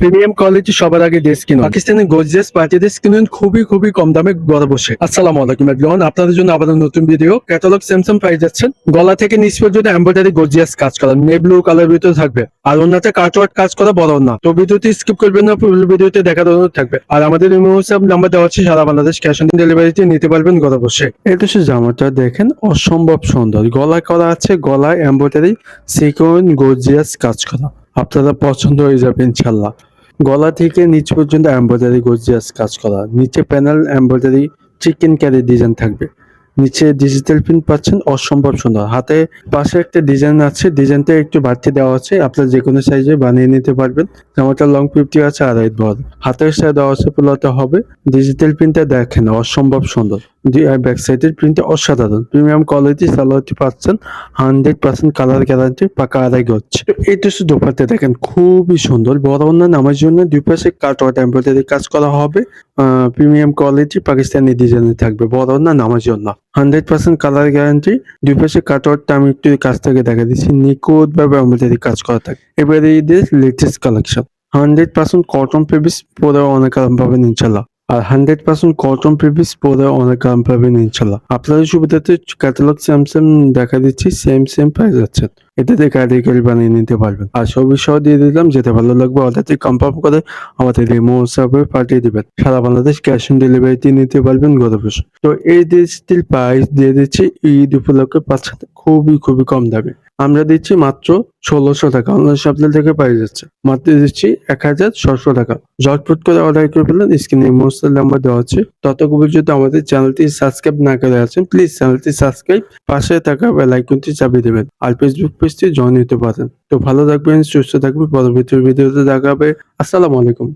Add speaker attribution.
Speaker 1: Premium quality সবার আগে dress কিনুন। পাকিস্তানি গর্জিয়াস পার্টি ড্রেস কিনুন খুবই কম দামে ঘরে বসে। আসসালামু আলাইকুম এভরিওয়ান, আপনাদের জন্য আবার নতুন ভিডিও। ক্যাটালগ স্যামসাং পেয়ে যাচ্ছেন। গলা থেকে নিচ পর্যন্ত এমব্রয়ডারি গর্জিয়াস কাজ করা, নেভি ব্লু কালার ভিতরে থাকবে। আর ওনাতে কাটওয়ার্ক কাজ করা বড় না। তো ভিডিওটি স্কিপ করবেন না, ফুল ভিডিওতে দেখার অনুরোধ থাকবে। আর আমাদের ইমো হোয়াটসঅ্যাপ নাম্বার দেওয়া আছে, সারা বাংলাদেশ ক্যাশ অন ডেলিভারিতে নিতে পারবেন ঘরে বসে। এটা হচ্ছে জামাটা, দেখেন অসম্ভব সুন্দর গলা করা আছে, গলায় এমব্রয়ডারি সিকোয়েন্স গর্জিয়াস কাজ করা। আপনারা পছন্দ হয়ে যাবে ইনশাল্লাহ। গলা থেকে নিচ পর্যন্ত এমব্রয়ডারি গর্জিয়াস কাজ করা, নিচে panel embroidery chicken carry design থাকবে। নিচে ডিজিটাল প্রিন্ট পাচ্ছেন, অসম্ভব সুন্দর। হাতে পাশে একটা ডিজাইন আছে, ডিজাইনটা একটু বাড়তি দেওয়া আছে, আপনারা যে কোনো সাইজে বানিয়ে নিতে পারবেন। জামাটা লং 50 আছে, আড়াই বড়। হাতের সাইড দেওয়া আছে, পুলাতে হবে। ডিজিটাল প্রিন্টটা দেখেন অসম্ভব সুন্দর। ব্যাক সাইডের প্রিন্টটা অসাধারণ। প্রিমিয়াম কোয়ালিটি সালোয়ারটি পাচ্ছেন 100% কালার গ্যারান্টি, পাকা আড়াই গজ। তো এইটা হচ্ছে দোপাট্টা, দেখেন খুবই সুন্দর। বড় ওড়না নামার জন্য দুই পাশে কাটওয়ার্ক এমব্রয়ডারি কাজ করা হবে। প্রিমিয়াম কোয়ালিটি পাকিস্তানি ডিজাইনে থাকবে। বড় ওড়না নামার জন্য 100% কালার গ্যারান্টি। দুই পাশে কাটওয়ার্কটা আমি একটু কাছ থেকে দেখা দিচ্ছি, নিখুঁত ভাবে এমব্রয়ডারি কাজ করা থাকে। এবারে ঈদের লেটেস্ট কালেকশন 100% কটন ফেব্রিক্স পরে অনেক আরাম পাবেন ইনশাল্লাহ। আর 100% কটন ফেব্রিক্স পরে অনেক আরাম পাবেন ইনশাল্লাহ। আপনাদের সুবিধাতে ক্যাটালগ স্যামসাং দেখা দিচ্ছি, সেম প্রাইস যাচ্ছেন। এটাতে কারিগরি বানিয়ে নিতে পারবেন। আর ছবি সহ দিয়ে দিলাম, যেটা ভালো লাগবে অর্ডারটি কনফার্ম করে আমাদের ইমো হোয়াটসঅ্যাপে পাঠিয়ে দিবেন। সারা বাংলাদেশ ক্যাশ অন ডেলিভারিতে নিতে পারবেন ঘরে বসে। তো এই ড্রেসটির প্রাইস দিয়ে দিচ্ছি ঈদ উপলক্ষে পাচ্ছেন খুবই কম দামে। আমরা দিচ্ছি মাত্র 1600 টাকা। অনলাইন শপদের থেকে পাই যাচ্ছে, মাত্র দিচ্ছি 1600 টাকা। ঝটপট করে অর্ডার করে ফেলেন, স্ক্রিনে ইমোশনাল নাম্বার দেওয়া আছে। ততক্ষণ পর্যন্ত আমাদের চ্যানেলটি সাবস্ক্রাইব না করে আছেন, প্লিজ চ্যানেলটি সাবস্ক্রাইব, পাশে থাকা বেল আইকনটি চাপিয়ে দেবেন। আর ফেসবুক পেজটি জয়েন হতে পারেন। তো ভালো থাকবেন, সুস্থ থাকবেন। পরবর্তী ভিডিওতে দেখা হবে। আসসালামু আলাইকুম।